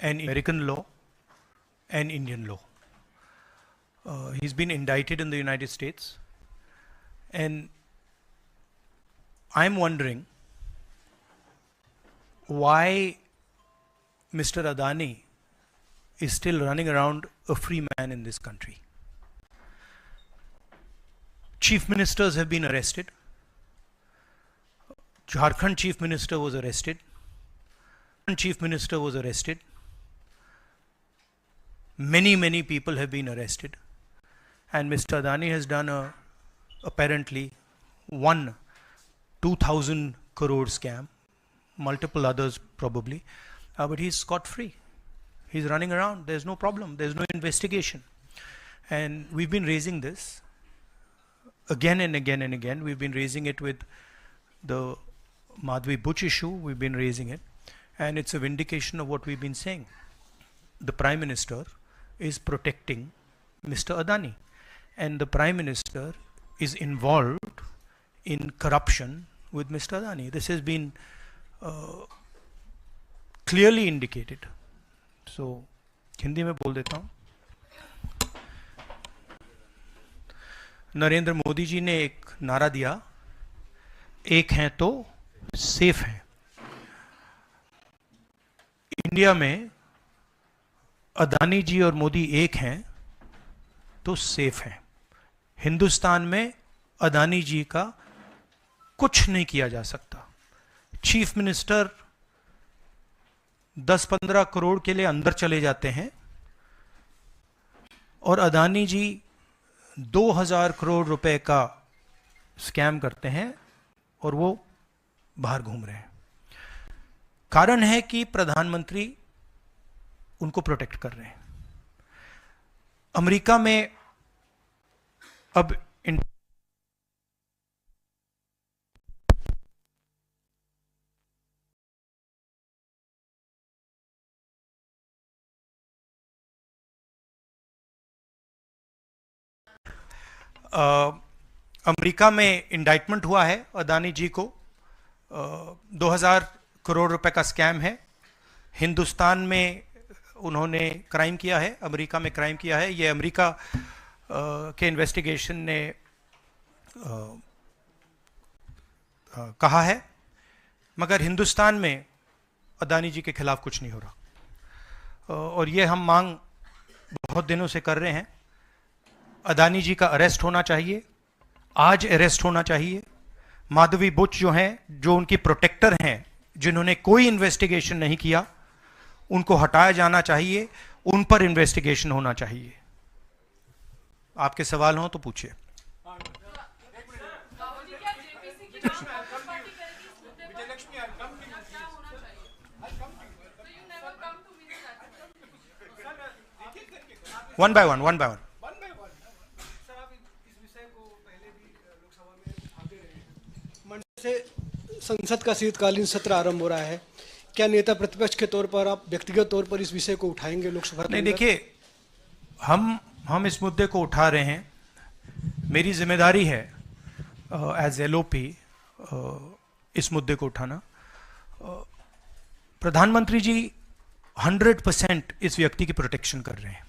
and American law and Indian law. He's been indicted in the United States, and I'm wondering why Mr. Adani is still running around a free man in this country. Chief ministers have been arrested. Jharkhand chief minister was arrested. Chief minister was arrested. Many people have been arrested. And Mr. Adani has done apparently one 2,000 crore scam, multiple others probably, but he's scot-free. He's running around. There's no problem. There's no investigation. And we've been raising this again and again and again. We've been raising it with the Madhvi Buch issue. We've been raising it. And it's a vindication of what we've been saying. The Prime Minister is protecting Mr. Adani. And the Prime Minister is involved in corruption with Mr. Adani. This has been clearly indicated. So, Hindi में बोल देता हूँ. नरेंद्र मोदी जी ने एक नारा दिया, एक हैं तो सेफ हैं. इंडिया में अदानी जी और मोदी एक हैं तो सेफ हैं. हिंदुस्तान में अदानी जी का कुछ नहीं किया जा सकता. चीफ मिनिस्टर 10-15 करोड़ के लिए अंदर चले जाते हैं और अदानी जी 2000 करोड़ रुपए का स्कैम करते हैं और वो बाहर घूम रहे हैं. कारण है कि प्रधानमंत्री उनको प्रोटेक्ट कर रहे हैं. अमेरिका में अब अमेरिका में इंडाइटमेंट हुआ है अदानी जी को. 2000 करोड़ रुपए का स्कैम है. हिंदुस्तान में उन्होंने क्राइम किया है, अमेरिका में क्राइम किया है. ये अमेरिका के इन्वेस्टिगेशन ने कहा है. मगर हिंदुस्तान में अदानी जी के खिलाफ कुछ नहीं हो रहा. और ये हम मांग बहुत दिनों से कर रहे हैं. अदानी जी का अरेस्ट होना चाहिए, आज अरेस्ट होना चाहिए. माधवी बुच जो हैं, जो उनकी प्रोटेक्टर हैं, जिन्होंने कोई इन्वेस्टिगेशन नहीं किया, उनको हटाया जाना चाहिए. उन पर इन्वेस्टिगेशन होना चाहिए. आपके सवाल हो तो पूछिए. One by one. संसद का शीतकालीन सत्र आरंभ हो रहा है. क्या नेता प्रतिपक्ष के तौर पर आप व्यक्तिगत तौर पर इस विषय को उठाएंगे लोकसभा में? नहीं, देखिए, हम इस मुद्दे को उठा रहे हैं. मेरी जिम्मेदारी है एज एलओपी इस मुद्दे को उठाना. प्रधानमंत्री जी 100% इस व्यक्ति की प्रोटेक्शन कर रहे हैं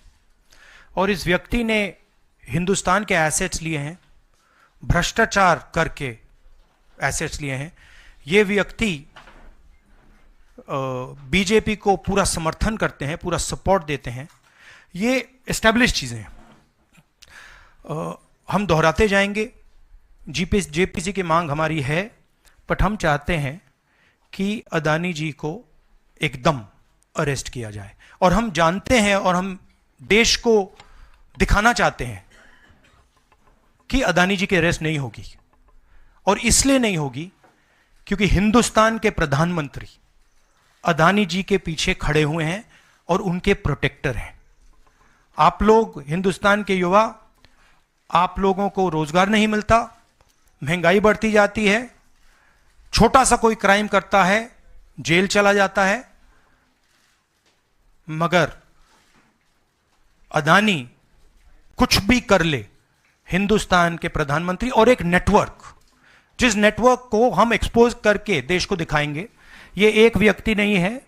और इस व्यक्ति ने हिंदुस्तान के एसेट्स लिए हैं, भ्रष्टाचार करके एसेट्स लिए हैं. ये व्यक्ति बीजेपी को पूरा समर्थन करते हैं, पूरा सपोर्ट देते हैं. ये एस्टैब्लिश चीजें हैं. हम दोहराते जाएंगे. जेपीसी की मांग हमारी है, बट हम चाहते हैं कि अदानी जी को एकदम अरेस्ट किया जाए. और हम जानते हैं और हम देश को दिखाना चाहते हैं कि अदानी जी की अरेस्ट नहीं होगी. और इसलिए नहीं होगी क्योंकि हिंदुस्तान के प्रधानमंत्री अदानी जी के पीछे खड़े हुए हैं और उनके प्रोटेक्टर हैं. आप लोग, हिंदुस्तान के युवा, आप लोगों को रोजगार नहीं मिलता, महंगाई बढ़ती जाती है, छोटा सा कोई क्राइम करता है जेल चला जाता है. मगर अदानी कुछ भी कर ले, हिंदुस्तान के प्रधानमंत्री और एक नेटवर्क, जिस नेटवर्क को हम एक्सपोज करके देश को दिखाएंगे. ये एक व्यक्ति नहीं है,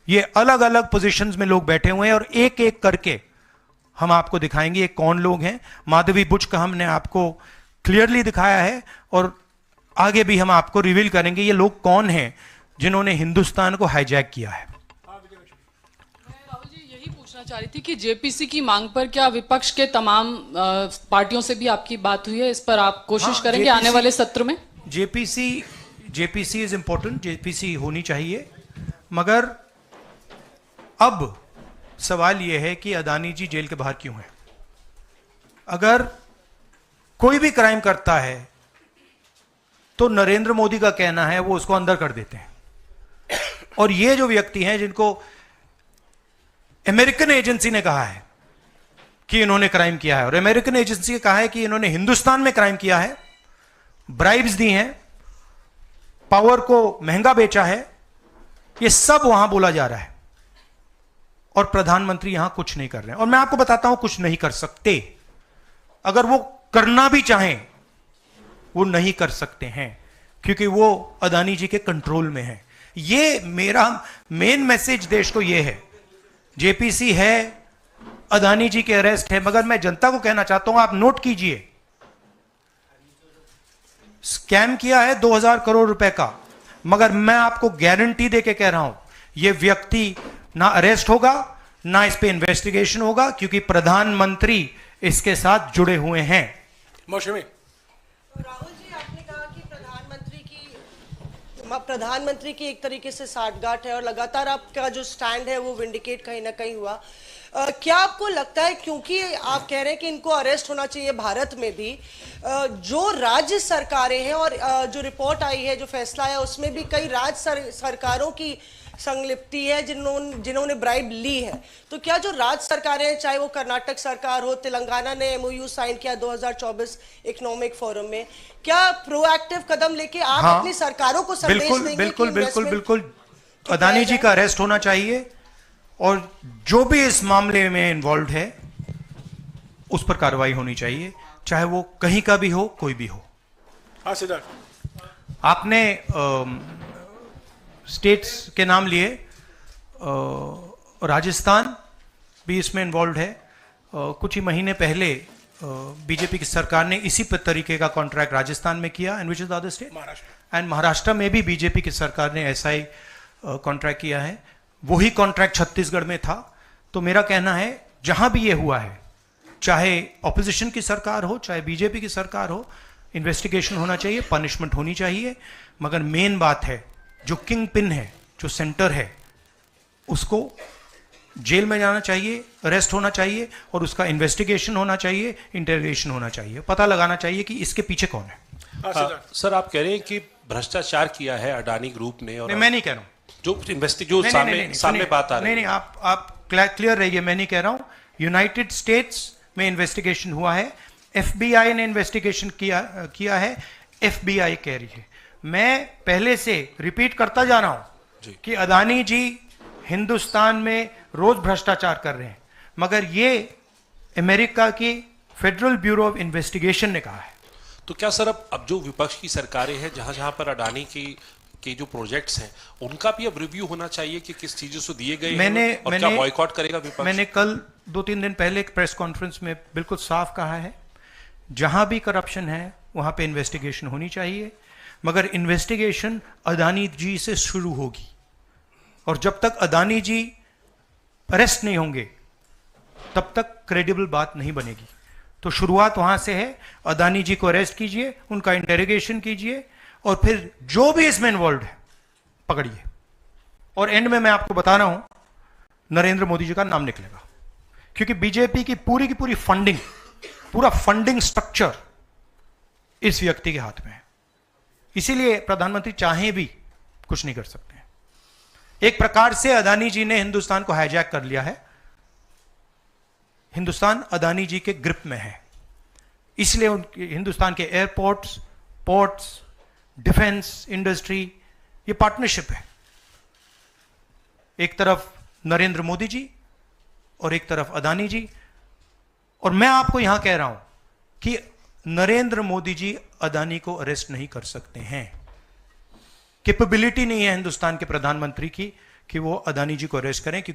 ये अलग अलग पोजीशंस में लोग बैठे हुए हैं और एक एक करके हम आपको दिखाएंगे ये कौन लोग हैं। माधवी बुच का हमने आपको क्लियरली दिखाया है और आगे भी हम आपको रिवील करेंगे ये लोग कौन हैं जिन्होंने हिंदुस्तान को हाईजैक किया है। राहुल जी यही पूछना चाह रही थी कि जेपीसी की मांग पर क्या विपक्ष के तमाम पार्टियों से भी आपकी बात हुई है? इस पर आप कोशिश करेंगे आने वाले सत्र में? जेपीसी इज इंपॉर्टेंट, जेपीसी होनी चाहिए, मगर अब सवाल यह है कि अदानी जी जेल के बाहर क्यों हैं? अगर कोई भी क्राइम करता है तो नरेंद्र मोदी का कहना है वो उसको अंदर कर देते हैं, और ये जो व्यक्ति हैं जिनको अमेरिकन एजेंसी ने कहा है कि इन्होंने क्राइम किया है और अमेरिकन एजेंसी ने कहा है कि इन्होंने हिंदुस्तान में क्राइम किया है, ब्राइब्स दी हैं, पावर को महंगा बेचा है, ये सब वहां बोला जा रहा है और प्रधानमंत्री यहां कुछ नहीं कर रहे हैं। और मैं आपको बताता हूं कुछ नहीं कर सकते। अगर वो करना भी चाहें वो नहीं कर सकते हैं क्योंकि वो अदानी जी के कंट्रोल में है। ये मेरा मेन मैसेज देश को ये है, जेपीसी है, अदानी जी के अरेस्ट है, मगर मैं जनता को कहना चाहता हूं आप नोट कीजिए, स्कैम किया है 2000 करोड़ रुपए का, मगर मैं आपको गारंटी देके कह रहा हूं यह व्यक्ति ना अरेस्ट होगा ना इस पे इन्वेस्टिगेशन होगा क्योंकि प्रधानमंत्री इसके साथ जुड़े हुए हैं। मौसमी राहुल जी आपने कहा कि प्रधानमंत्री की एक तरीके से साठगांठ है और लगातार आपका जो स्टैंड है वो विंडिकेट कहीं ना कहीं हुआ। क्या आपको लगता है, क्योंकि आप कह रहे हैं कि इनको अरेस्ट होना चाहिए भारत में भी, जो राज्य सरकारें हैं और जो रिपोर्ट आई है, जो फैसला है, उसमें भी कई राज्य सरकारों की संलिप्ति है जिन्होंने ब्राइब ली है, तो क्या जो राज्य सरकारें हैं, चाहे वो कर्नाटक सरकार हो, तेलंगाना ने एमओयू साइन किया 2024 इकोनॉमिक फोरम में, क्या प्रोएक्टिव कदम लेके आप अपनी सरकारों को संदेश देंगे? बिल्कुल अदानी जी का अरेस्ट होना चाहिए और जो भी इस मामले में इन्वॉल्व है उस पर कार्रवाई होनी चाहिए, चाहे वो कहीं का भी हो, कोई भी हो। हाँ सिद्धार्थ, आपने स्टेट्स के नाम लिए, राजस्थान भी इसमें इन्वॉल्व है। कुछ ही महीने पहले बीजेपी की सरकार ने इसी तरीके का कॉन्ट्रैक्ट राजस्थान में किया, and which is the other state, and Maharashtra में भी बीजेपी की सरकार ने ऐसा ही कॉन्ट्रैक्ट किया है। वही कॉन्ट्रैक्ट छत्तीसगढ़ में था। तो मेरा कहना है जहां भी ये हुआ है, चाहे ऑपोजिशन की सरकार हो चाहे बीजेपी की सरकार हो, इन्वेस्टिगेशन होना चाहिए, पनिशमेंट होनी चाहिए, मगर मेन बात है जो किंग पिन है, जो सेंटर है, उसको जेल में जाना चाहिए, अरेस्ट होना चाहिए और उसका इन्वेस्टिगेशन होना चाहिए, इंटरोगेशन होना चाहिए, पता लगाना चाहिए कि इसके पीछे कौन है। सर आप कह रहे हैं कि भ्रष्टाचार किया है अडानी ग्रुप ने, और मैं नहीं कह रहा हूं, जो सामने बात आ रही है। नहीं, आप क्लियर रहिए, मैं नहीं कह रहा हूं। यूनाइटेड स्टेट्स में इन्वेस्टिगेशन हुआ है, एफबीआई ने इन्वेस्टिगेशन किया है, एफबीआई कह रही है। मैं पहले से रिपीट करता जा रहा हूं कि अदानी जी हिंदुस्तान में रोज भ्रष्टाचार कर रहे हैं, मगर ये अमेरिका की फेडरल ब्यूरो ऑफ इन्वेस्टिगेशन ने कहा है। तो क्या सर अब जो विपक्ष की सरकारें हैं, जहां जहां पर अडानी के जो प्रोजेक्ट्स हैं, उनका भी अब रिव्यू होना चाहिए कि किस चीजों से दिए गए हैं और क्या बॉयकॉट करेगा विपक्ष? मैंने कल 2-3 दिन पहले एक प्रेस कॉन्फ्रेंस में बिल्कुल साफ कहा है, जहां भी करप्शन है वहां पे इन्वेस्टिगेशन होनी चाहिए, मगर इन्वेस्टिगेशन अदानी जी से शुरू होगी और जब तक अदानी जी अरेस्ट नहीं होंगे तब तक क्रेडिबल बात नहीं बनेगी। तो शुरुआत वहां से है, अदानी जी को अरेस्ट कीजिए, उनका इंटेरोगेशन कीजिए और फिर जो भी इसमें इन्वॉल्व है पकड़िए, और एंड में मैं आपको बता रहा हूं नरेंद्र मोदी जी का नाम निकलेगा, क्योंकि बीजेपी की पूरी फंडिंग, पूरा फंडिंग स्ट्रक्चर इस व्यक्ति के हाथ में है। इसीलिए प्रधानमंत्री चाहे भी कुछ नहीं कर सकते हैं। एक प्रकार से अदानी जी ने हिंदुस्तान को हाईजैक कर लिया है, हिंदुस्तान अदानी जी के ग्रिप में है, इसलिए हिंदुस्तान के एयरपोर्ट्स, पोर्ट्स, डिफेंस इंडस्ट्री, ये पार्टनरशिप है। एक तरफ नरेंद्र मोदी जी और एक तरफ अदानी जी, और मैं आपको यहां कह रहा हूं कि नरेंद्र मोदी जी अदानी को अरेस्ट नहीं कर सकते हैं। कैपेबिलिटी नहीं है हिंदुस्तान के प्रधानमंत्री की कि वो अदानी जी को अरेस्ट करें, क्योंकि